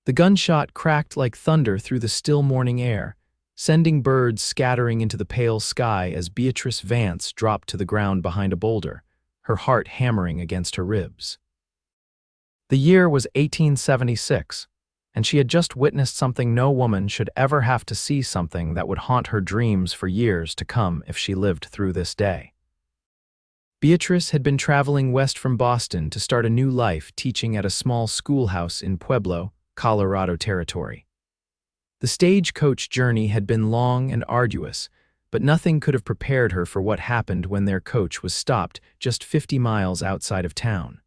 The gunshot cracked like thunder through the still morning air, sending birds scattering into the pale sky as Beatrice Vance dropped to the ground behind a boulder, her heart hammering against her ribs. The year was 1876, and she had just witnessed something no woman should ever have to see, something that would haunt her dreams for years to come if she lived through this day. Beatrice had been traveling west from Boston to start a new life teaching at a small schoolhouse in Pueblo, Colorado Territory. The stagecoach journey had been long and arduous, but nothing could have prepared her for what happened when their coach was stopped just 50 miles outside of town.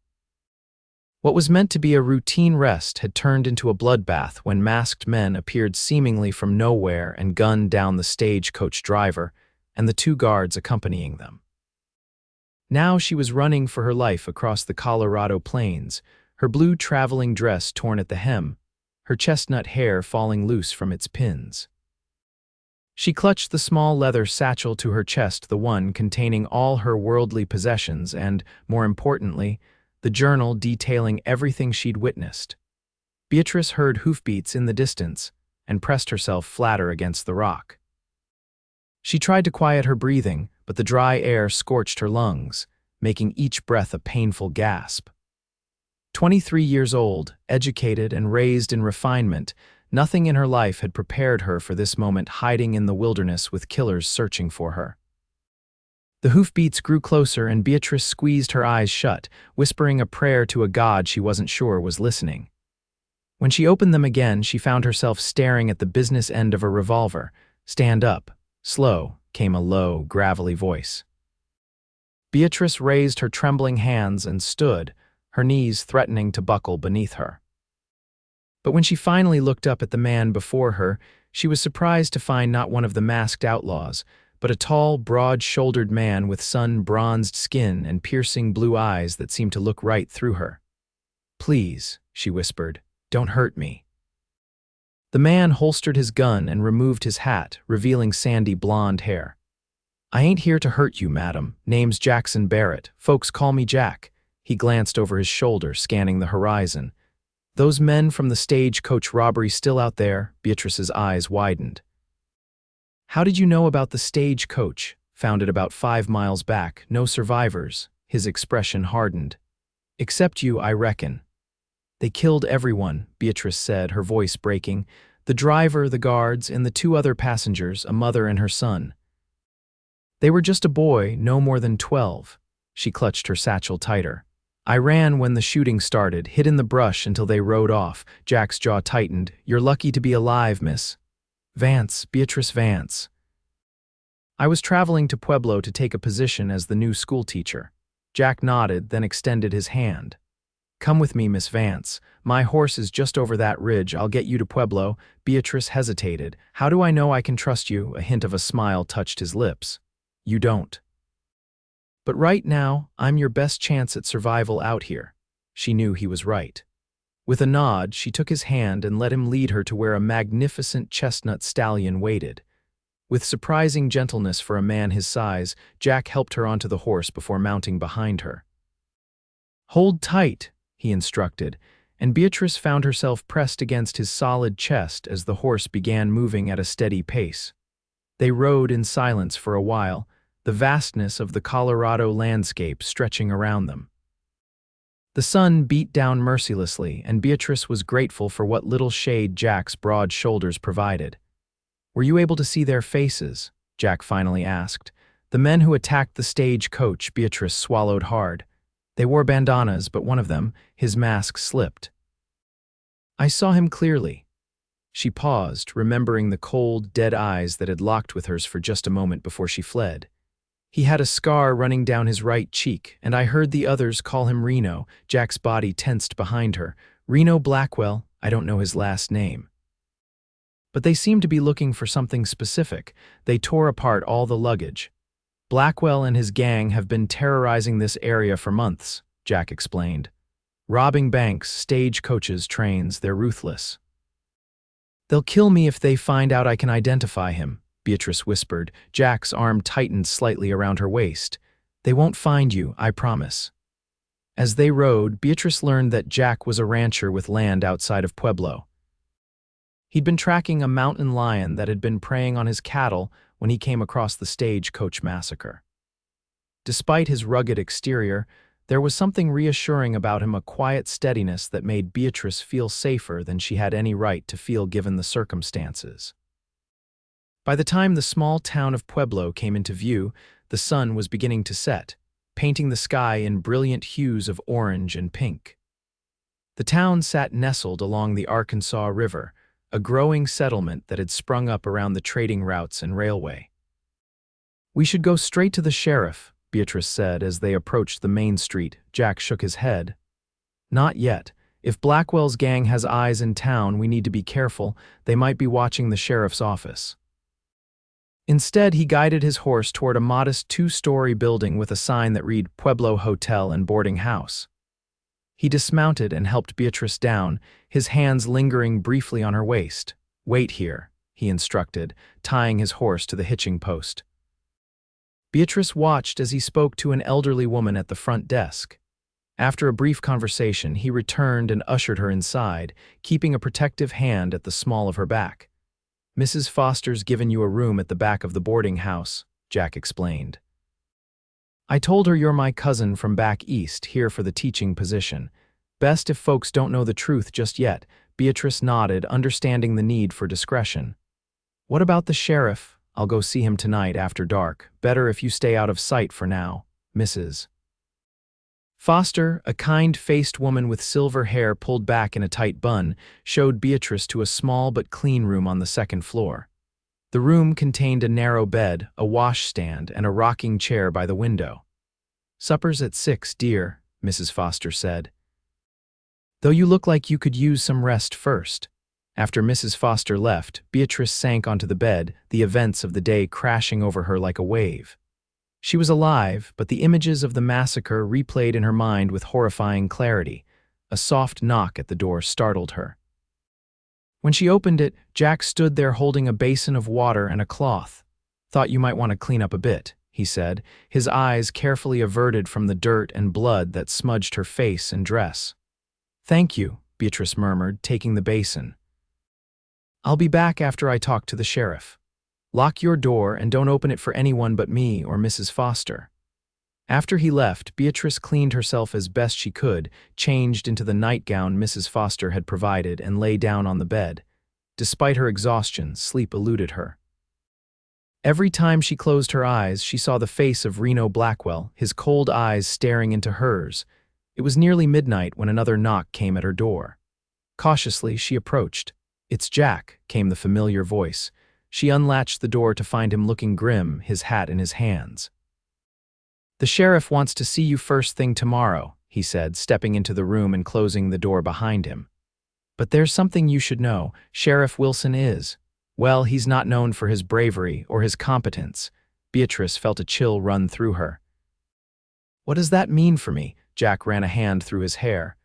What was meant to be a routine rest had turned into a bloodbath when masked men appeared seemingly from nowhere and gunned down the stagecoach driver and the 2 guards accompanying them. Now she was running for her life across the Colorado plains, her blue traveling dress torn at the hem, her chestnut hair falling loose from its pins. She clutched the small leather satchel to her chest, the one containing all her worldly possessions and, more importantly, the journal detailing everything she'd witnessed. Beatrice heard hoofbeats in the distance and pressed herself flatter against the rock. She tried to quiet her breathing, but the dry air scorched her lungs, making each breath a painful gasp. 23 years old, educated and raised in refinement, nothing in her life had prepared her for this moment, hiding in the wilderness with killers searching for her. The hoofbeats grew closer and Beatrice squeezed her eyes shut, whispering a prayer to a god she wasn't sure was listening. When she opened them again, she found herself staring at the business end of a revolver. "Stand up." Slow, came a low, gravelly voice. Beatrice raised her trembling hands and stood, her knees threatening to buckle beneath her. But when she finally looked up at the man before her, she was surprised to find not one of the masked outlaws, but a tall, broad-shouldered man with sun-bronzed skin and piercing blue eyes that seemed to look right through her. "Please," she whispered, "don't hurt me." The man holstered his gun and removed his hat, revealing sandy blonde hair. "I ain't here to hurt you, madam. Name's Jackson Barrett. Folks call me Jack." He glanced over his shoulder, scanning the horizon. "Those men from the stagecoach robbery still out there?" Beatrice's eyes widened. "How did you know about the stagecoach? Found it about 5 miles back. No survivors." His expression hardened. "Except you, I reckon." "They killed everyone," Beatrice said, her voice breaking. "The driver, the guards, and the 2 other passengers, a mother and her son. They were just a boy, no more than 12. She clutched her satchel tighter. "I ran when the shooting started, hid in the brush until they rode off." Jack's jaw tightened. "You're lucky to be alive, Miss Vance, Beatrice Vance." "I was traveling to Pueblo to take a position as the new schoolteacher." Jack nodded, then extended his hand. "Come with me, Miss Vance. My horse is just over that ridge. I'll get you to Pueblo." Beatrice hesitated. "How do I know I can trust you?" A hint of a smile touched his lips. "You don't. But right now, I'm your best chance at survival out here." She knew he was right. With a nod, she took his hand and let him lead her to where a magnificent chestnut stallion waited. With surprising gentleness for a man his size, Jack helped her onto the horse before mounting behind her. "Hold tight," he instructed, and Beatrice found herself pressed against his solid chest as the horse began moving at a steady pace. They rode in silence for a while, the vastness of the Colorado landscape stretching around them. The sun beat down mercilessly, and Beatrice was grateful for what little shade Jack's broad shoulders provided. "Were you able to see their faces?" Jack finally asked. "The men who attacked the stagecoach." Beatrice swallowed hard. "They wore bandanas, but one of them, his mask slipped. I saw him clearly." She paused, remembering the cold, dead eyes that had locked with hers for just a moment before she fled. "He had a scar running down his right cheek, and I heard the others call him Reno." Jack's body tensed behind her. "Reno Blackwell, I don't know his last name." But they seemed to be looking for something specific. They tore apart all the luggage. "Blackwell and his gang have been terrorizing this area for months," Jack explained. "Robbing banks, stagecoaches, trains, they're ruthless. They'll kill me if they find out I can identify him," Beatrice whispered. Jack's arm tightened slightly around her waist. "They won't find you, I promise." As they rode, Beatrice learned that Jack was a rancher with land outside of Pueblo. He'd been tracking a mountain lion that had been preying on his cattle when he came across the stagecoach massacre. Despite his rugged exterior, there was something reassuring about him, a quiet steadiness that made Beatrice feel safer than she had any right to feel given the circumstances. By the time the small town of Pueblo came into view, the sun was beginning to set, painting the sky in brilliant hues of orange and pink. The town sat nestled along the Arkansas River, a growing settlement that had sprung up around the trading routes and railway. "We should go straight to the sheriff," Beatrice said as they approached the main street. Jack shook his head. "Not yet. If Blackwell's gang has eyes in town, we need to be careful. They might be watching the sheriff's office." Instead, he guided his horse toward a modest two-story building with a sign that read Pueblo Hotel and Boarding House. He dismounted and helped Beatrice down, his hands lingering briefly on her waist. "Wait here," he instructed, tying his horse to the hitching post. Beatrice watched as he spoke to an elderly woman at the front desk. After a brief conversation, he returned and ushered her inside, keeping a protective hand at the small of her back. "Mrs. Foster's given you a room at the back of the boarding house," Jack explained. "I told her you're my cousin from back east, here for the teaching position. Best if folks don't know the truth just yet." Beatrice nodded, understanding the need for discretion. "What about the sheriff? I'll go see him tonight after dark. Better if you stay out of sight for now, Mrs. Foster, a kind-faced woman with silver hair pulled back in a tight bun, showed Beatrice to a small but clean room on the second floor. The room contained a narrow bed, a washstand, and a rocking chair by the window. "Supper's at 6, dear," Mrs. Foster said. "Though you look like you could use some rest first." After Mrs. Foster left, Beatrice sank onto the bed, the events of the day crashing over her like a wave. She was alive, but the images of the massacre replayed in her mind with horrifying clarity. A soft knock at the door startled her. When she opened it, Jack stood there holding a basin of water and a cloth. "Thought you might want to clean up a bit," he said, his eyes carefully averted from the dirt and blood that smudged her face and dress. "Thank you," Beatrice murmured, taking the basin. "I'll be back after I talk to the sheriff. Lock your door and don't open it for anyone but me or Mrs. Foster." After he left, Beatrice cleaned herself as best she could, changed into the nightgown Mrs. Foster had provided, and lay down on the bed. Despite her exhaustion, sleep eluded her. Every time she closed her eyes, she saw the face of Reno Blackwell, his cold eyes staring into hers. It was nearly midnight when another knock came at her door. Cautiously, she approached. "It's Jack," came the familiar voice. She unlatched the door to find him looking grim, his hat in his hands. "The sheriff wants to see you first thing tomorrow," he said, stepping into the room and closing the door behind him. "But there's something you should know. Sheriff Wilson is, well, he's not known for his bravery or his competence." Beatrice felt a chill run through her. "What does that mean for me?" Jack ran a hand through his hair.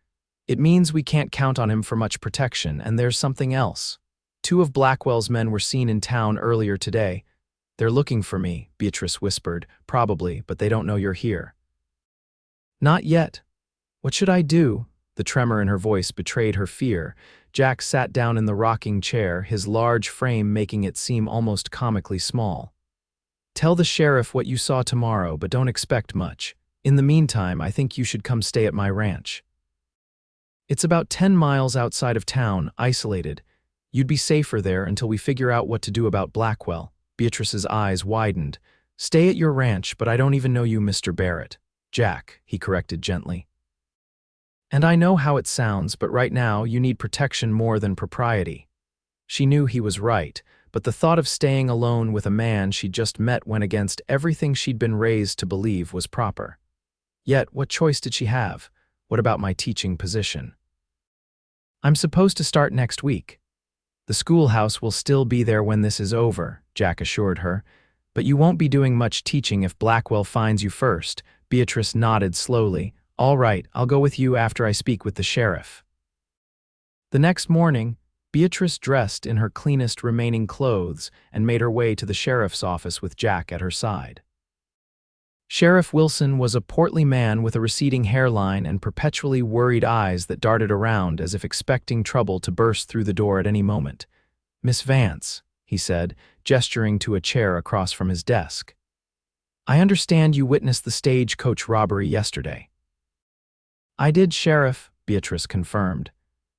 "It means we can't count on him for much protection, and there's something else. 2 of Blackwell's men were seen in town earlier today. They're looking for me," Beatrice whispered. "Probably, but they don't know you're here." "Not yet. What should I do?" The tremor in her voice betrayed her fear. Jack sat down in the rocking chair, his large frame making it seem almost comically small. "Tell the sheriff what you saw tomorrow, but don't expect much. In the meantime, I think you should come stay at my ranch. It's about 10 miles outside of town, isolated. You'd be safer there until we figure out what to do about Blackwell." Beatrice's eyes widened. "Stay at your ranch, but I don't even know you, Mr. Barrett." "Jack," he corrected gently. "And I know how it sounds, but right now you need protection more than propriety." She knew he was right, but the thought of staying alone with a man she'd just met went against everything she'd been raised to believe was proper. Yet, what choice did she have? What about my teaching position? "I'm supposed to start next week. The schoolhouse will still be there when this is over," Jack assured her. "But you won't be doing much teaching if Blackwell finds you first." Beatrice nodded slowly. "All right, I'll go with you after I speak with the sheriff." The next morning, Beatrice dressed in her cleanest remaining clothes and made her way to the sheriff's office with Jack at her side. Sheriff Wilson was a portly man with a receding hairline and perpetually worried eyes that darted around as if expecting trouble to burst through the door at any moment. "Miss Vance," he said, gesturing to a chair across from his desk. "I understand you witnessed the stagecoach robbery yesterday." "I did, Sheriff," Beatrice confirmed.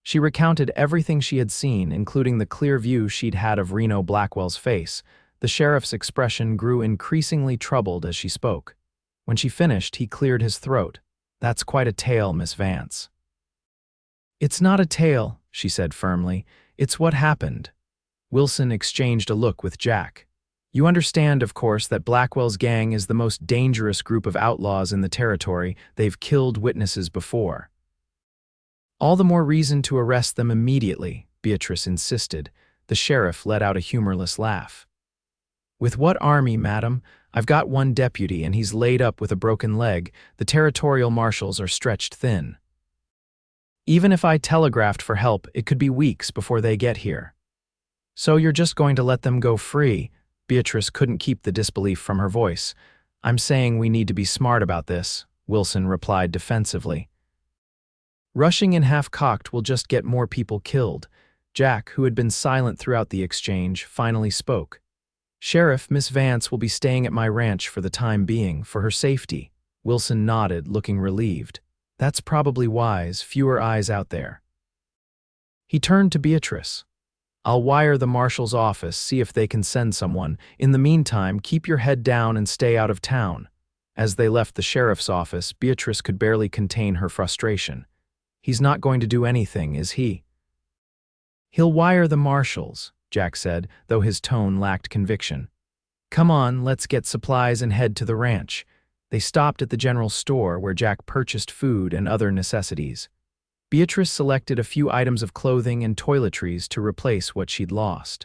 She recounted everything she had seen, including the clear view she'd had of Reno Blackwell's face. The sheriff's expression grew increasingly troubled as she spoke. When she finished, he cleared his throat. "That's quite a tale, Miss Vance." "It's not a tale," she said firmly. "It's what happened." Wilson exchanged a look with Jack. "You understand, of course, that Blackwell's gang is the most dangerous group of outlaws in the territory. They've killed witnesses before." "All the more reason to arrest them immediately," Beatrice insisted. The sheriff let out a humorless laugh. "With what army, madam? I've got one deputy and he's laid up with a broken leg. The territorial marshals are stretched thin. Even if I telegraphed for help, it could be weeks before they get here." "So you're just going to let them go free?" Beatrice couldn't keep the disbelief from her voice. "I'm saying we need to be smart about this," Wilson replied defensively. "Rushing in half-cocked will just get more people killed." Jack, who had been silent throughout the exchange, finally spoke. "Sheriff, Miss Vance will be staying at my ranch for the time being, for her safety." Wilson nodded, looking relieved. "That's probably wise, fewer eyes out there." He turned to Beatrice. "I'll wire the marshal's office, see if they can send someone. In the meantime, keep your head down and stay out of town." As they left the sheriff's office, Beatrice could barely contain her frustration. "He's not going to do anything, is he?" "He'll wire the marshals," Jack said, though his tone lacked conviction. "Come on, let's get supplies and head to the ranch." They stopped at the general store where Jack purchased food and other necessities. Beatrice selected a few items of clothing and toiletries to replace what she'd lost.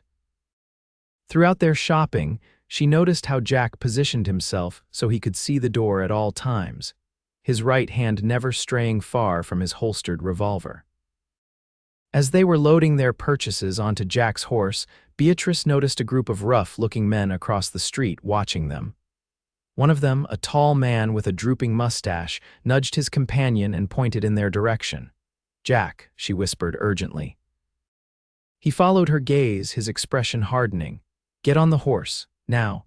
Throughout their shopping, she noticed how Jack positioned himself so he could see the door at all times, his right hand never straying far from his holstered revolver. As they were loading their purchases onto Jack's horse, Beatrice noticed a group of rough-looking men across the street watching them. One of them, a tall man with a drooping mustache, nudged his companion and pointed in their direction. "Jack," she whispered urgently. He followed her gaze, his expression hardening. "Get on the horse, now."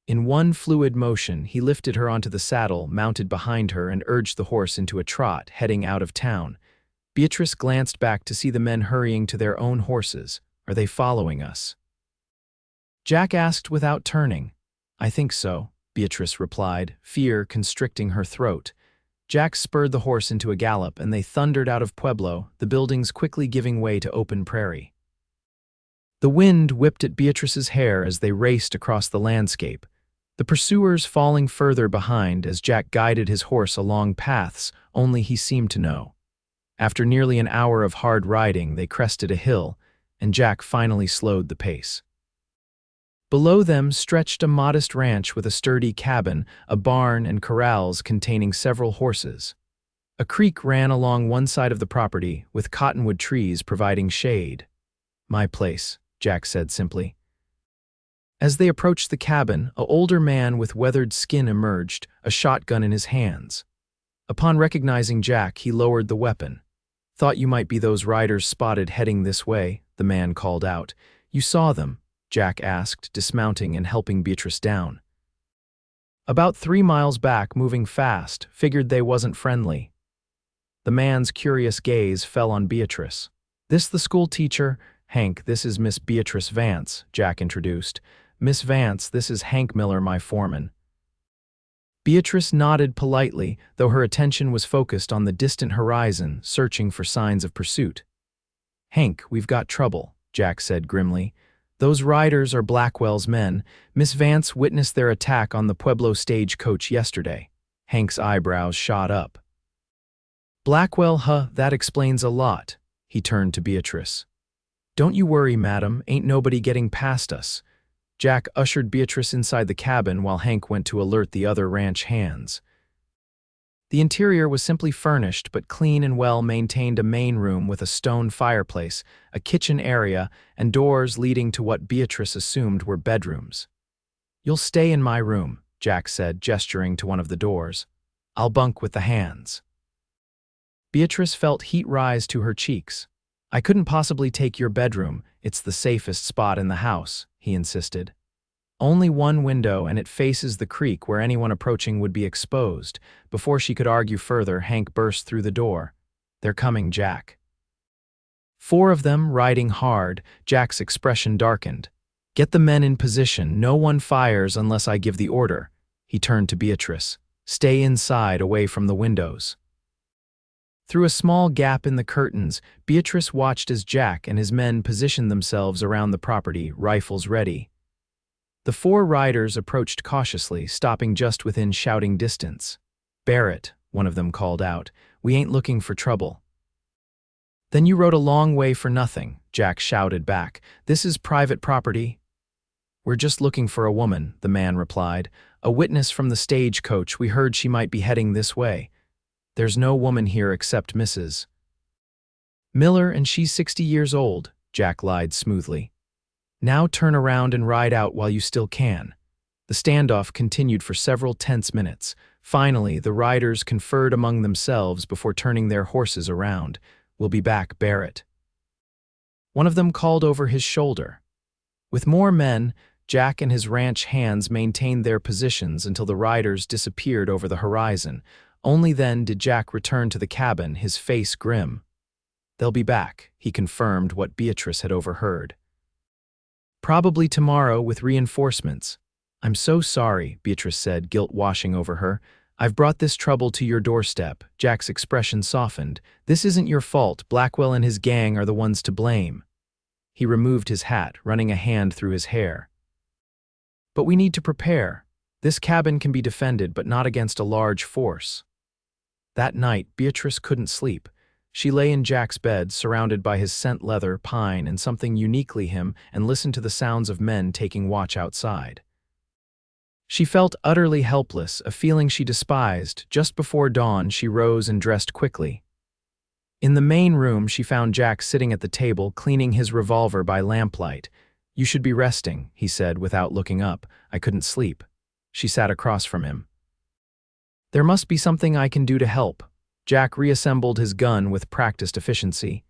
In one fluid motion, he lifted her onto the saddle, mounted behind her, and urged the horse into a trot, heading out of town. Beatrice glanced back to see the men hurrying to their own horses. "Are they following us?" Jack asked without turning. "I think so," Beatrice replied, fear constricting her throat. Jack spurred the horse into a gallop, and they thundered out of Pueblo, the buildings quickly giving way to open prairie. The wind whipped at Beatrice's hair as they raced across the landscape, the pursuers falling further behind as Jack guided his horse along paths only he seemed to know. After nearly an hour of hard riding, they crested a hill, and Jack finally slowed the pace. Below them stretched a modest ranch with a sturdy cabin, a barn, and corrals containing several horses. A creek ran along one side of the property, with cottonwood trees providing shade. "My place," Jack said simply. As they approached the cabin, an older man with weathered skin emerged, a shotgun in his hands. Upon recognizing Jack, he lowered the weapon. "Thought you might be those riders spotted heading this way," the man called out. "You saw them?" Jack asked, dismounting and helping Beatrice down. "About 3 miles back, moving fast, figured they wasn't friendly." The man's curious gaze fell on Beatrice. "This the school teacher? Hank, this is Miss Beatrice Vance," Jack introduced. "Miss Vance, this is Hank Miller, my foreman." Beatrice nodded politely, though her attention was focused on the distant horizon, searching for signs of pursuit. "Hank, we've got trouble," Jack said grimly. "Those riders are Blackwell's men. Miss Vance witnessed their attack on the Pueblo stagecoach yesterday." Hank's eyebrows shot up. "Blackwell, huh, that explains a lot." He turned to Beatrice. "Don't you worry, madam, ain't nobody getting past us." Jack ushered Beatrice inside the cabin while Hank went to alert the other ranch hands. The interior was simply furnished, but clean and well-maintained, a main room with a stone fireplace, a kitchen area, and doors leading to what Beatrice assumed were bedrooms. "You'll stay in my room," Jack said, gesturing to one of the doors. "I'll bunk with the hands." Beatrice felt heat rise to her cheeks. I couldn't possibly take your bedroom, it's the safest spot in the house, he insisted. Only one window and it faces the creek where anyone approaching would be exposed. Before she could argue further, Hank burst through the door. They're coming, Jack. 4 of them, riding hard. Jack's expression darkened. Get the men in position. No one fires unless I give the order. He turned to Beatrice. Stay inside, away from the windows. Through a small gap in the curtains, Beatrice watched as Jack and his men positioned themselves around the property, rifles ready. The 4 riders approached cautiously, stopping just within shouting distance. Barrett, one of them called out, we ain't looking for trouble. Then you rode a long way for nothing, Jack shouted back. This is private property. We're just looking for a woman, the man replied. A witness from the stagecoach. We heard she might be heading this way. There's no woman here except Mrs. Miller, and she's 60 years old, Jack lied smoothly. Now turn around and ride out while you still can. The standoff continued for several tense minutes. Finally, the riders conferred among themselves before turning their horses around. We'll be back, Barrett. One of them called over his shoulder. With more men, Jack and his ranch hands maintained their positions until the riders disappeared over the horizon. Only then did Jack return to the cabin, his face grim. They'll be back, he confirmed what Beatrice had overheard. Probably tomorrow with reinforcements. I'm so sorry, Beatrice said, guilt washing over her. I've brought this trouble to your doorstep. Jack's expression softened. This isn't your fault. Blackwell and his gang are the ones to blame. He removed his hat, running a hand through his hair. But we need to prepare. This cabin can be defended, but not against a large force. That night, Beatrice couldn't sleep. She lay in Jack's bed, surrounded by his scent leather, pine, and something uniquely him, and listened to the sounds of men taking watch outside. She felt utterly helpless, a feeling she despised. Just before dawn, she rose and dressed quickly. In the main room, she found Jack sitting at the table, cleaning his revolver by lamplight. You should be resting, he said without looking up. I couldn't sleep. She sat across from him. There must be something I can do to help. Jack reassembled his gun with practiced efficiency.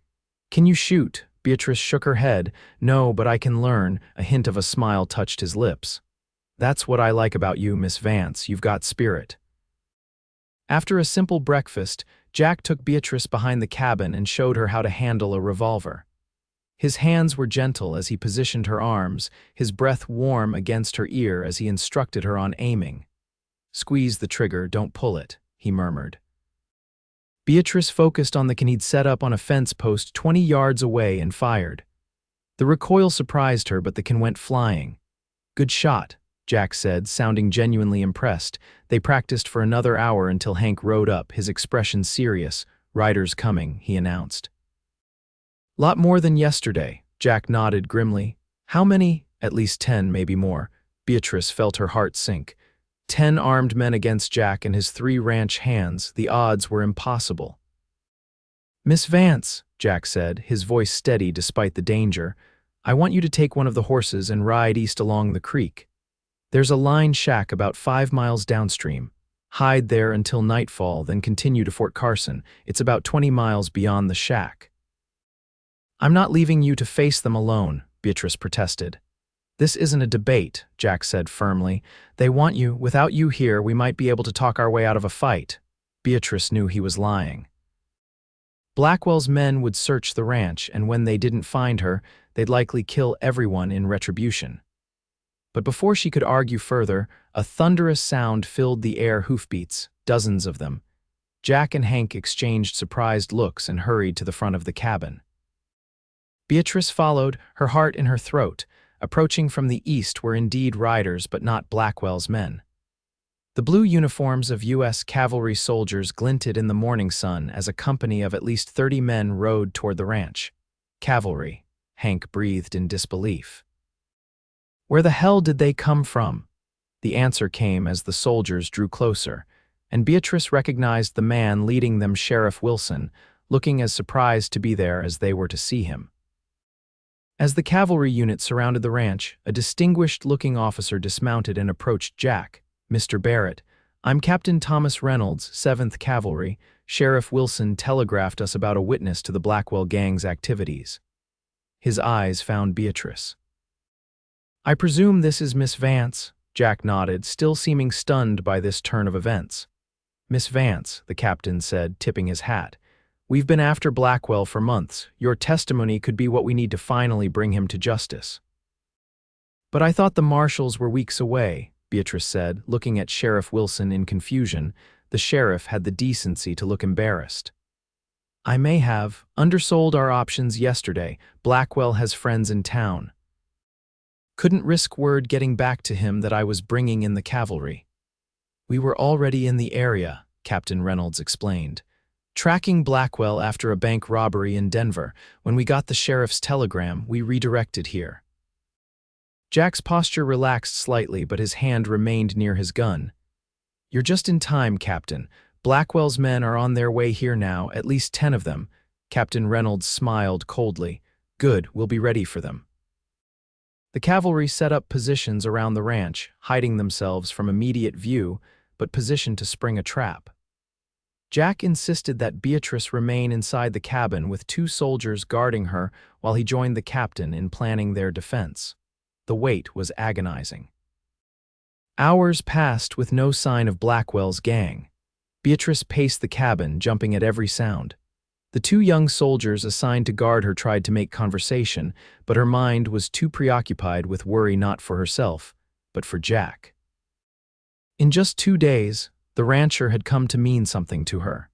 Can you shoot? Beatrice shook her head. No, but I can learn. A hint of a smile touched his lips. That's what I like about you, Miss Vance. You've got spirit. After a simple breakfast, Jack took Beatrice behind the cabin and showed her how to handle a revolver. His hands were gentle as he positioned her arms, his breath warm against her ear as he instructed her on aiming. Squeeze the trigger, don't pull it, he murmured. Beatrice focused on the can he'd set up on a fence post 20 yards away and fired. The recoil surprised her, but the can went flying. Good shot, Jack said, sounding genuinely impressed. They practiced for another hour until Hank rode up, his expression serious. Riders coming, he announced. Lot more than yesterday, Jack nodded grimly. How many? At least 10, maybe more. Beatrice felt her heart sink. 10 armed men against Jack and his 3 ranch hands. The odds were impossible. Miss Vance, Jack said, his voice steady despite the danger, I want you to take one of the horses and ride east along the creek. There's a line shack about 5 miles downstream. Hide there until nightfall, then continue to Fort Carson. It's about 20 miles beyond the shack. I'm not leaving you to face them alone, Beatrice protested. This isn't a debate, Jack said firmly. They want you. Without you here, we might be able to talk our way out of a fight. Beatrice knew he was lying. Blackwell's men would search the ranch, and when they didn't find her, they'd likely kill everyone in retribution. But before she could argue further, a thunderous sound filled the air, hoofbeats, dozens of them. Jack and Hank exchanged surprised looks and hurried to the front of the cabin. Beatrice followed, her heart in her throat. Approaching from the east were indeed riders, but not Blackwell's men. The blue uniforms of U.S. cavalry soldiers glinted in the morning sun as a company of at least 30 men rode toward the ranch. Cavalry, Hank breathed in disbelief. Where the hell did they come from? The answer came as the soldiers drew closer, and Beatrice recognized the man leading them, Sheriff Wilson, looking as surprised to be there as they were to see him. As the cavalry unit surrounded the ranch, a distinguished-looking officer dismounted and approached Jack. Mr. Barrett, I'm Captain Thomas Reynolds, 7th Cavalry. Sheriff Wilson telegraphed us about a witness to the Blackwell gang's activities." His eyes found Beatrice. "I presume this is Miss Vance," Jack nodded, still seeming stunned by this turn of events. "Miss Vance," the captain said, tipping his hat. "We've been after Blackwell for months. Your testimony could be what we need to finally bring him to justice." "But I thought the marshals were weeks away," Beatrice said, looking at Sheriff Wilson in confusion. The sheriff had the decency to look embarrassed. "I may have undersold our options yesterday. Blackwell has friends in town. Couldn't risk word getting back to him that I was bringing in the cavalry." "We were already in the area," Captain Reynolds explained, "tracking Blackwell after a bank robbery in Denver. When we got the sheriff's telegram, we redirected here." Jack's posture relaxed slightly, but his hand remained near his gun. "You're just in time, Captain. Blackwell's men are on their way here now, at least 10 of them." Captain Reynolds smiled coldly. "Good, we'll be ready for them." The cavalry set up positions around the ranch, hiding themselves from immediate view, but positioned to spring a trap. Jack insisted that Beatrice remain inside the cabin with 2 soldiers guarding her while he joined the captain in planning their defense. The wait was agonizing. Hours passed with no sign of Blackwell's gang. Beatrice paced the cabin, jumping at every sound. The 2 young soldiers assigned to guard her tried to make conversation, but her mind was too preoccupied with worry not for herself, but for Jack. In just 2 days, the rancher had come to mean something to her.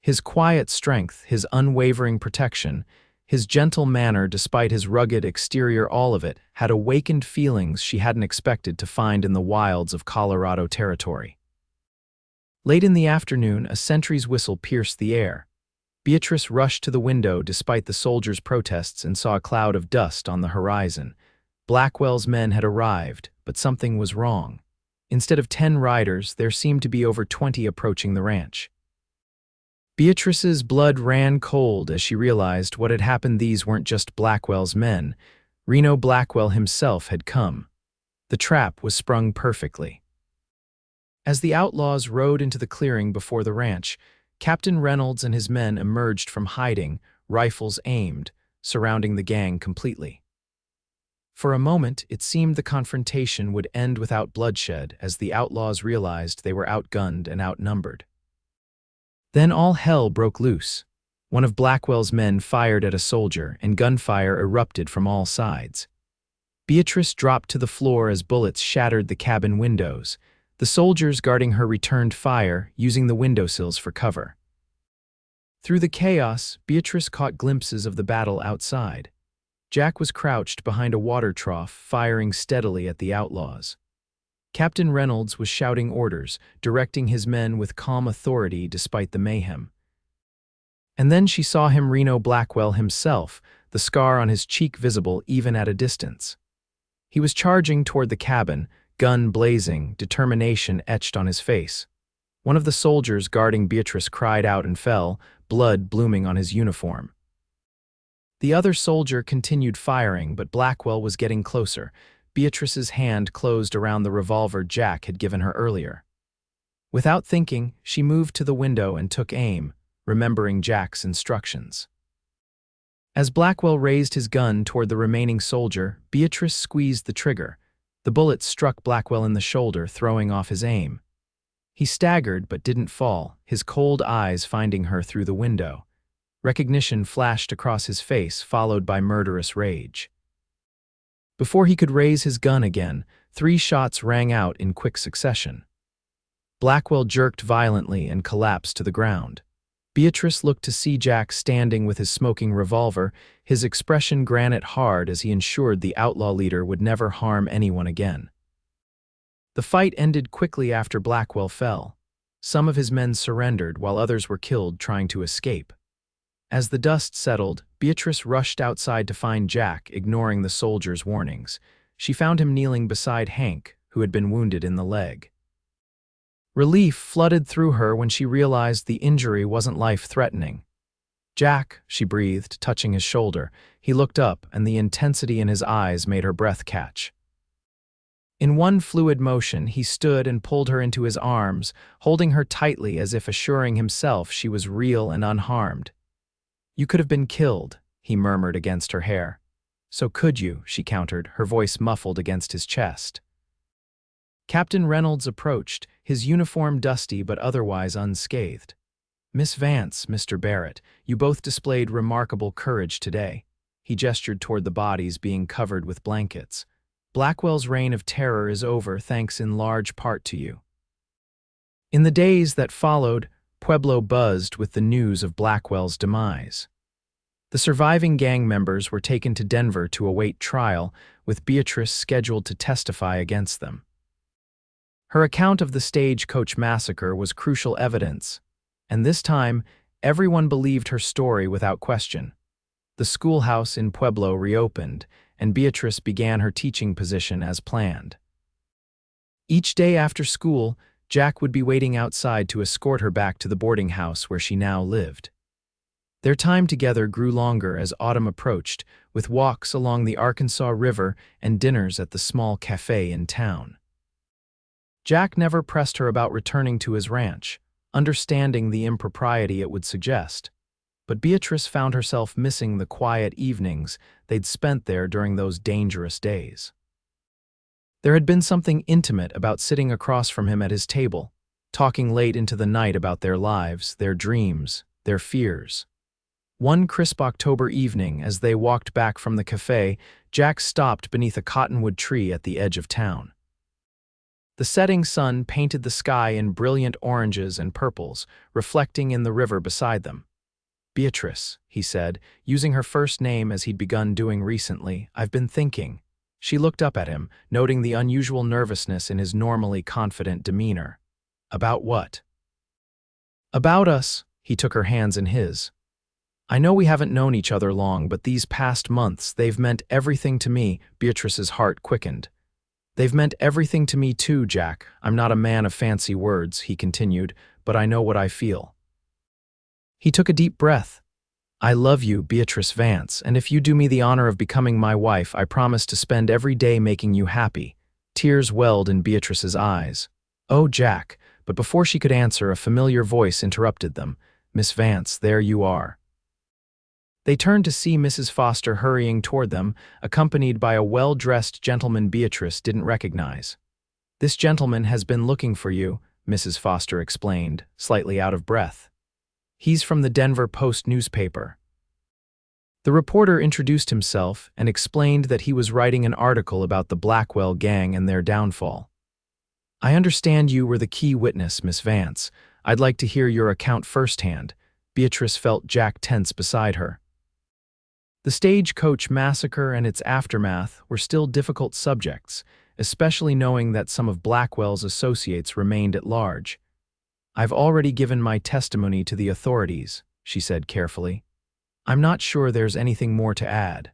His quiet strength, his unwavering protection, his gentle manner despite his rugged exterior, all of it had awakened feelings she hadn't expected to find in the wilds of Colorado territory. Late in the afternoon, a sentry's whistle pierced the air. Beatrice rushed to the window despite the soldiers' protests and saw a cloud of dust on the horizon. Blackwell's men had arrived, but something was wrong. Instead of 10 riders, there seemed to be over 20 approaching the ranch. Beatrice's blood ran cold as she realized what had happened. These weren't just Blackwell's men. Reno Blackwell himself had come. The trap was sprung perfectly. As the outlaws rode into the clearing before the ranch, Captain Reynolds and his men emerged from hiding, rifles aimed, surrounding the gang completely. For a moment, it seemed the confrontation would end without bloodshed as the outlaws realized they were outgunned and outnumbered. Then all hell broke loose. One of Blackwell's men fired at a soldier, and gunfire erupted from all sides. Beatrice dropped to the floor as bullets shattered the cabin windows. The soldiers guarding her returned fire, using the windowsills for cover. Through the chaos, Beatrice caught glimpses of the battle outside. Jack was crouched behind a water trough, firing steadily at the outlaws. Captain Reynolds was shouting orders, directing his men with calm authority despite the mayhem. And then she saw him, Reno Blackwell himself, the scar on his cheek visible even at a distance. He was charging toward the cabin, gun blazing, determination etched on his face. One of the soldiers guarding Beatrice cried out and fell, blood blooming on his uniform. The other soldier continued firing, but Blackwell was getting closer. Beatrice's hand closed around the revolver Jack had given her earlier. Without thinking, she moved to the window and took aim, remembering Jack's instructions. As Blackwell raised his gun toward the remaining soldier, Beatrice squeezed the trigger. The bullet struck Blackwell in the shoulder, throwing off his aim. He staggered but didn't fall, his cold eyes finding her through the window. Recognition flashed across his face, followed by murderous rage. Before he could raise his gun again, 3 shots rang out in quick succession. Blackwell jerked violently and collapsed to the ground. Beatrice looked to see Jack standing with his smoking revolver, his expression granite hard as he ensured the outlaw leader would never harm anyone again. The fight ended quickly after Blackwell fell. Some of his men surrendered while others were killed trying to escape. As the dust settled, Beatrice rushed outside to find Jack, ignoring the soldiers' warnings. She found him kneeling beside Hank, who had been wounded in the leg. Relief flooded through her when she realized the injury wasn't life-threatening. "Jack," she breathed, touching his shoulder. He looked up, and the intensity in his eyes made her breath catch. In one fluid motion, he stood and pulled her into his arms, holding her tightly as if assuring himself she was real and unharmed. "You could have been killed," he murmured against her hair. "So could you," she countered, her voice muffled against his chest. Captain Reynolds approached, his uniform dusty but otherwise unscathed. "Miss Vance, Mr. Barrett, you both displayed remarkable courage today." He gestured toward the bodies being covered with blankets. "Blackwell's reign of terror is over thanks in large part to you." In the days that followed, Pueblo buzzed with the news of Blackwell's demise. The surviving gang members were taken to Denver to await trial, with Beatrice scheduled to testify against them. Her account of the Stagecoach massacre was crucial evidence, and this time, everyone believed her story without question. The schoolhouse in Pueblo reopened, and Beatrice began her teaching position as planned. Each day after school, Jack would be waiting outside to escort her back to the boarding house where she now lived. Their time together grew longer as autumn approached, with walks along the Arkansas River and dinners at the small cafe in town. Jack never pressed her about returning to his ranch, understanding the impropriety it would suggest. But Beatrice found herself missing the quiet evenings they'd spent there during those dangerous days. There had been something intimate about sitting across from him at his table, talking late into the night about their lives, their dreams, their fears. One crisp October evening, as they walked back from the cafe, Jack stopped beneath a cottonwood tree at the edge of town. The setting sun painted the sky in brilliant oranges and purples, reflecting in the river beside them. "Beatrice," he said, using her first name as he'd begun doing recently, "I've been thinking." She looked up at him, noting the unusual nervousness in his normally confident demeanor. "About what?" "About us," he took her hands in his. "I know we haven't known each other long, but these past months, they've meant everything to me." Beatrice's heart quickened. "They've meant everything to me too, Jack. I'm not a man of fancy words," he continued, "but I know what I feel." He took a deep breath. "I love you, Beatrice Vance, and if you do me the honor of becoming my wife, I promise to spend every day making you happy." Tears welled in Beatrice's eyes. "Oh, Jack," but before she could answer, a familiar voice interrupted them. "Miss Vance, there you are." They turned to see Mrs. Foster hurrying toward them, accompanied by a well-dressed gentleman Beatrice didn't recognize. "This gentleman has been looking for you," Mrs. Foster explained, slightly out of breath. "He's from the Denver Post newspaper." The reporter introduced himself and explained that he was writing an article about the Blackwell gang and their downfall. "I understand you were the key witness, Miss Vance. I'd like to hear your account firsthand." Beatrice felt Jack tense beside her. The Stagecoach massacre and its aftermath were still difficult subjects, especially knowing that some of Blackwell's associates remained at large. "I've already given my testimony to the authorities," she said carefully. "I'm not sure there's anything more to add."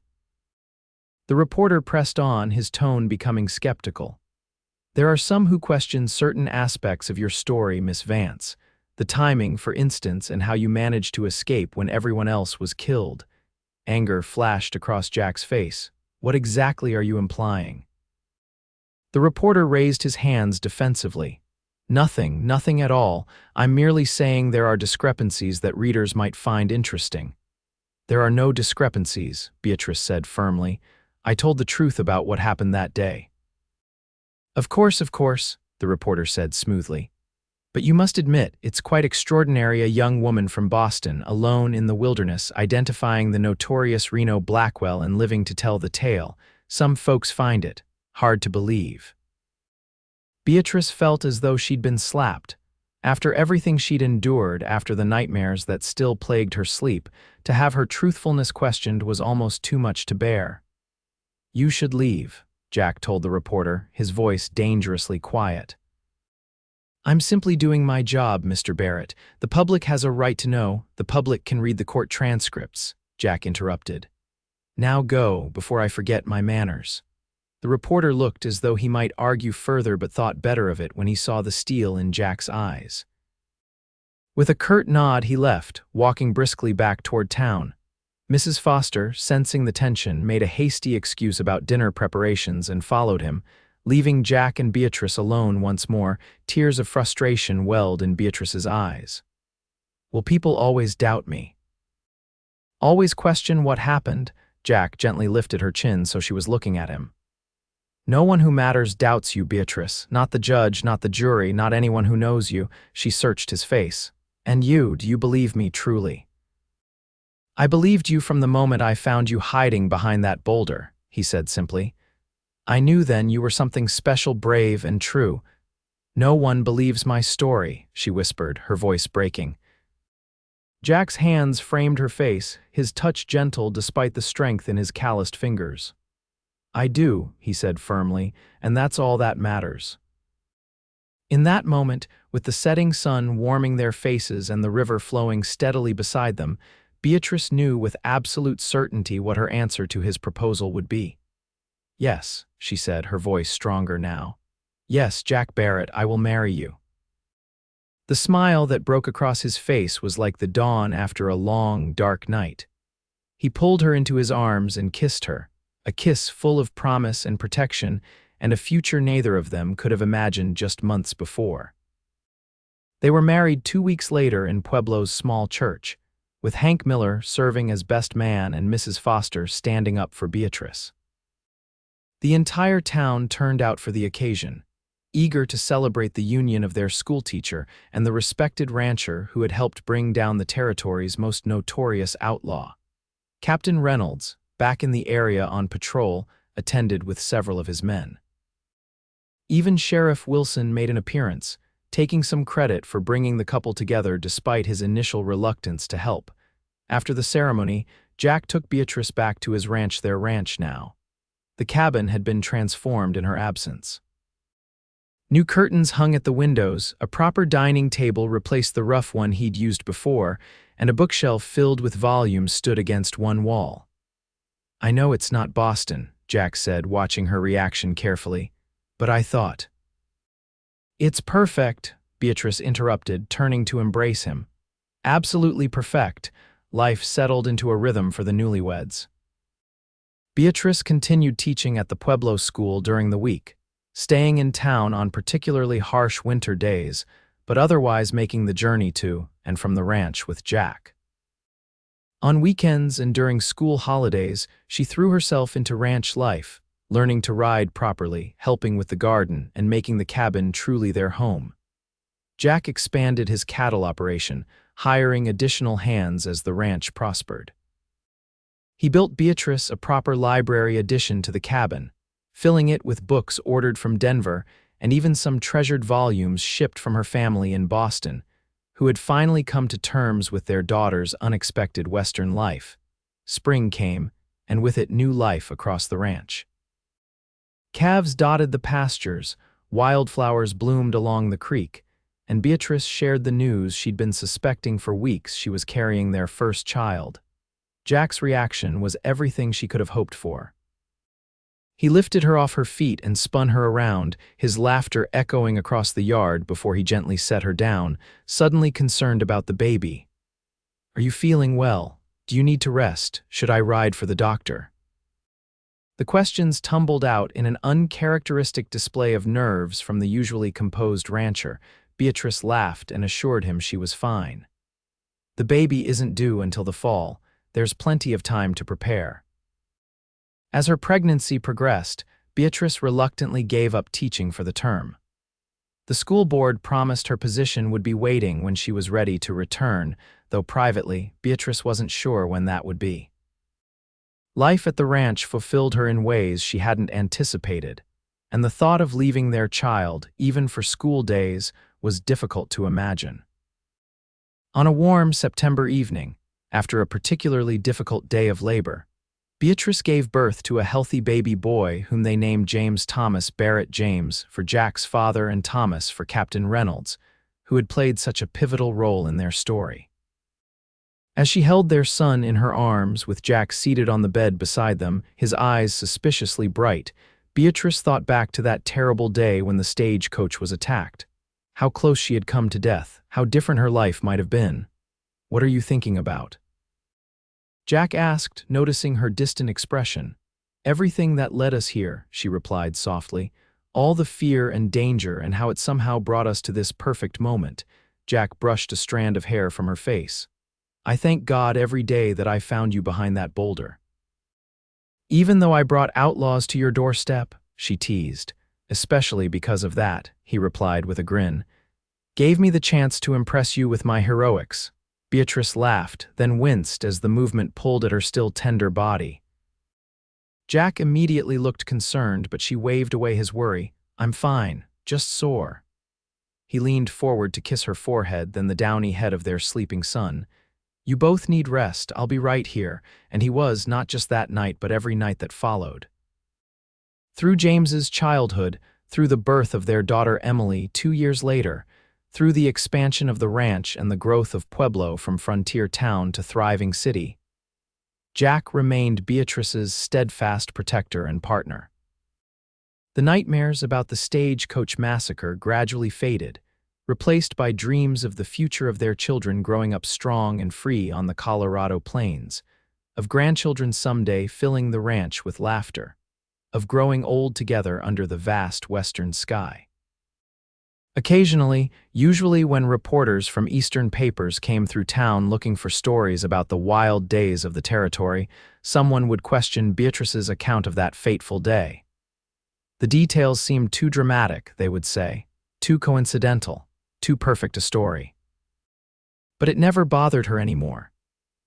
The reporter pressed on, his tone becoming skeptical. "There are some who question certain aspects of your story, Miss Vance. The timing, for instance, and how you managed to escape when everyone else was killed." Anger flashed across Jack's face. "What exactly are you implying?" The reporter raised his hands defensively. Nothing at all. I'm merely saying there are discrepancies that readers might find interesting." "There are no discrepancies," Beatrice said firmly. "I told the truth about what happened that day." Of course," the reporter said smoothly. "But you must admit, it's quite extraordinary a young woman from Boston, alone in the wilderness, identifying the notorious Reno Blackwell and living to tell the tale. Some folks find it hard to believe." Beatrice felt as though she'd been slapped. After everything she'd endured, after the nightmares that still plagued her sleep, to have her truthfulness questioned was almost too much to bear. "You should leave," Jack told the reporter, his voice dangerously quiet. "I'm simply doing my job, Mr. Barrett. The public has a right to know. The public can read the court transcripts," Jack interrupted. "Now go, before I forget my manners." The reporter looked as though he might argue further but thought better of it when he saw the steel in Jack's eyes. With a curt nod, he left, walking briskly back toward town. Mrs. Foster, sensing the tension, made a hasty excuse about dinner preparations and followed him, Leaving Jack and Beatrice alone once more, tears of frustration welled in Beatrice's eyes. Will people always doubt me? Always question what happened? Jack gently lifted her chin so she was looking at him. No one who matters doubts you, Beatrice. Not the judge, not the jury, not anyone who knows you. She searched his face. And you, do you believe me truly? I believed you from the moment I found you hiding behind that boulder, he said simply. I knew then you were something special, brave, and true. No one believes my story, she whispered, her voice breaking. Jack's hands framed her face, his touch gentle despite the strength in his calloused fingers. I do, he said firmly, and that's all that matters. In that moment, with the setting sun warming their faces and the river flowing steadily beside them, Beatrice knew with absolute certainty what her answer to his proposal would be. Yes, she said, her voice stronger now. Yes, Jack Barrett, I will marry you. The smile that broke across his face was like the dawn after a long, dark night. He pulled her into his arms and kissed her, a kiss full of promise and protection, and a future neither of them could have imagined just months before. They were married 2 weeks later in Pueblo's small church, with Hank Miller serving as best man and Mrs. Foster standing up for Beatrice. The entire town turned out for the occasion, eager to celebrate the union of their schoolteacher and the respected rancher who had helped bring down the territory's most notorious outlaw. Captain Reynolds, back in the area on patrol, attended with several of his men. Even Sheriff Wilson made an appearance, taking some credit for bringing the couple together despite his initial reluctance to help. After the ceremony, Jack took Beatrice back to his ranch, their ranch now. The cabin had been transformed in her absence. New curtains hung at the windows, a proper dining table replaced the rough one he'd used before, and a bookshelf filled with volumes stood against one wall. I know it's not Boston, Jack said, watching her reaction carefully, but I thought. It's perfect, Beatrice interrupted, turning to embrace him. Absolutely perfect. Life settled into a rhythm for the newlyweds. Beatrice continued teaching at the Pueblo school during the week, staying in town on particularly harsh winter days, but otherwise making the journey to and from the ranch with Jack. On weekends and during school holidays, she threw herself into ranch life, learning to ride properly, helping with the garden, and making the cabin truly their home. Jack expanded his cattle operation, hiring additional hands as the ranch prospered. He built Beatrice a proper library addition to the cabin, filling it with books ordered from Denver and even some treasured volumes shipped from her family in Boston, who had finally come to terms with their daughter's unexpected Western life. Spring came, and with it new life across the ranch. Calves dotted the pastures, wildflowers bloomed along the creek, and Beatrice shared the news she'd been suspecting for weeks she was carrying their first child. Jack's reaction was everything she could have hoped for. He lifted her off her feet and spun her around, his laughter echoing across the yard before he gently set her down, suddenly concerned about the baby. Are you feeling well? Do you need to rest? Should I ride for the doctor? The questions tumbled out in an uncharacteristic display of nerves from the usually composed rancher. Beatrice laughed and assured him she was fine. The baby isn't due until the fall. There's plenty of time to prepare. As her pregnancy progressed, Beatrice reluctantly gave up teaching for the term. The school board promised her position would be waiting when she was ready to return, though privately, Beatrice wasn't sure when that would be. Life at the ranch fulfilled her in ways she hadn't anticipated, and the thought of leaving their child, even for school days, was difficult to imagine. On a warm September evening, after a particularly difficult day of labor, Beatrice gave birth to a healthy baby boy whom they named James Thomas Barrett, James for Jack's father and Thomas for Captain Reynolds, who had played such a pivotal role in their story. As she held their son in her arms with Jack seated on the bed beside them, his eyes suspiciously bright, Beatrice thought back to that terrible day when the stagecoach was attacked. How close she had come to death, how different her life might have been. What are you thinking about? Jack asked, noticing her distant expression. Everything that led us here, she replied softly. All the fear and danger and how it somehow brought us to this perfect moment. Jack brushed a strand of hair from her face. I thank God every day that I found you behind that boulder. Even though I brought outlaws to your doorstep, she teased. Especially because of that, he replied with a grin. Gave me the chance to impress you with my heroics. Beatrice laughed, then winced as the movement pulled at her still tender body. Jack immediately looked concerned, but she waved away his worry. I'm fine, just sore. He leaned forward to kiss her forehead, then the downy head of their sleeping son. You both need rest, I'll be right here, and he was, not just that night but every night that followed. Through James's childhood, through the birth of their daughter Emily 2 years later, through the expansion of the ranch and the growth of Pueblo from frontier town to thriving city, Jack remained Beatrice's steadfast protector and partner. The nightmares about the stagecoach massacre gradually faded, replaced by dreams of the future of their children growing up strong and free on the Colorado plains, of grandchildren someday filling the ranch with laughter, of growing old together under the vast western sky. Occasionally, usually when reporters from eastern papers came through town looking for stories about the wild days of the territory, someone would question Beatrice's account of that fateful day. The details seemed too dramatic, they would say, too coincidental, too perfect a story. But it never bothered her anymore.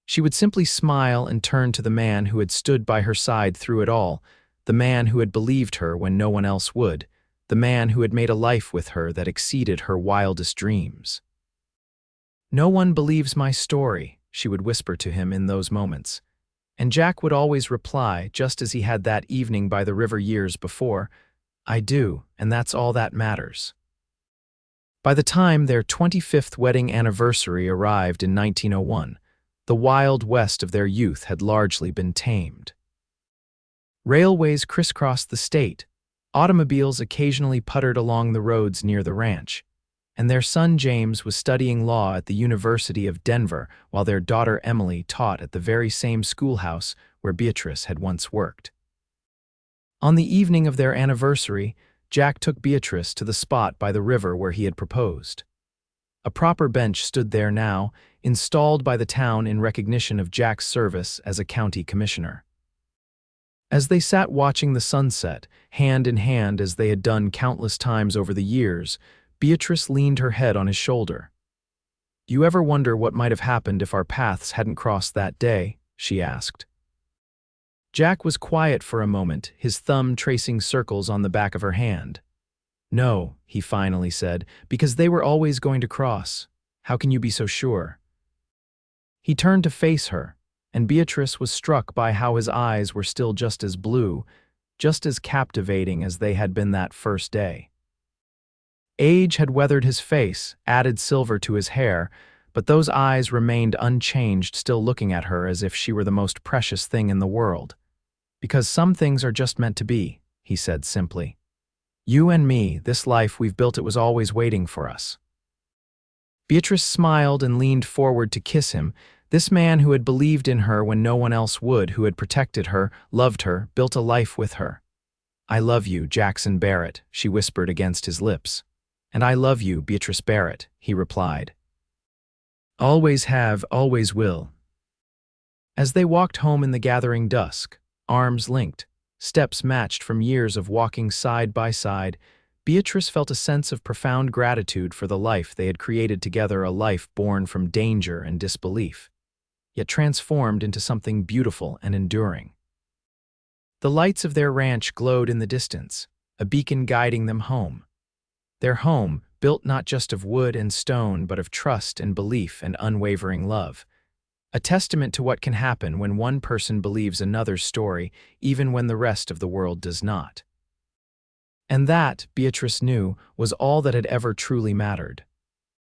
She would simply smile and turn to the man who had stood by her side through it all, the man who had believed her when no one else would, the man who had made a life with her that exceeded her wildest dreams. No one believes my story, she would whisper to him in those moments. And Jack would always reply, just as he had that evening by the river years before, I do, and that's all that matters. By the time their 25th wedding anniversary arrived in 1901, the wild west of their youth had largely been tamed. Railways crisscrossed the state, automobiles occasionally puttered along the roads near the ranch, and their son James was studying law at the University of Denver while their daughter Emily taught at the very same schoolhouse where Beatrice had once worked. On the evening of their anniversary, Jack took Beatrice to the spot by the river where he had proposed. A proper bench stood there now, installed by the town in recognition of Jack's service as a county commissioner. As they sat watching the sunset, hand in hand as they had done countless times over the years, Beatrice leaned her head on his shoulder. You ever wonder what might have happened if our paths hadn't crossed that day? She asked. Jack was quiet for a moment, his thumb tracing circles on the back of her hand. No, he finally said, because they were always going to cross. How can you be so sure? He turned to face her, and Beatrice was struck by how his eyes were still just as blue, just as captivating as they had been that first day. Age had weathered his face, added silver to his hair, but those eyes remained unchanged, still looking at her as if she were the most precious thing in the world. Because some things are just meant to be, he said simply. You and me, this life we've built, it was always waiting for us. Beatrice smiled and leaned forward to kiss him, this man who had believed in her when no one else would, who had protected her, loved her, built a life with her. I love you, Jackson Barrett, she whispered against his lips. And I love you, Beatrice Barrett, he replied. Always have, always will. As they walked home in the gathering dusk, arms linked, steps matched from years of walking side by side, Beatrice felt a sense of profound gratitude for the life they had created together, a life born from danger and disbelief, yet transformed into something beautiful and enduring. The lights of their ranch glowed in the distance, a beacon guiding them home. Their home, built not just of wood and stone but of trust and belief and unwavering love. A testament to what can happen when one person believes another's story, even when the rest of the world does not. And that, Beatrice knew, was all that had ever truly mattered.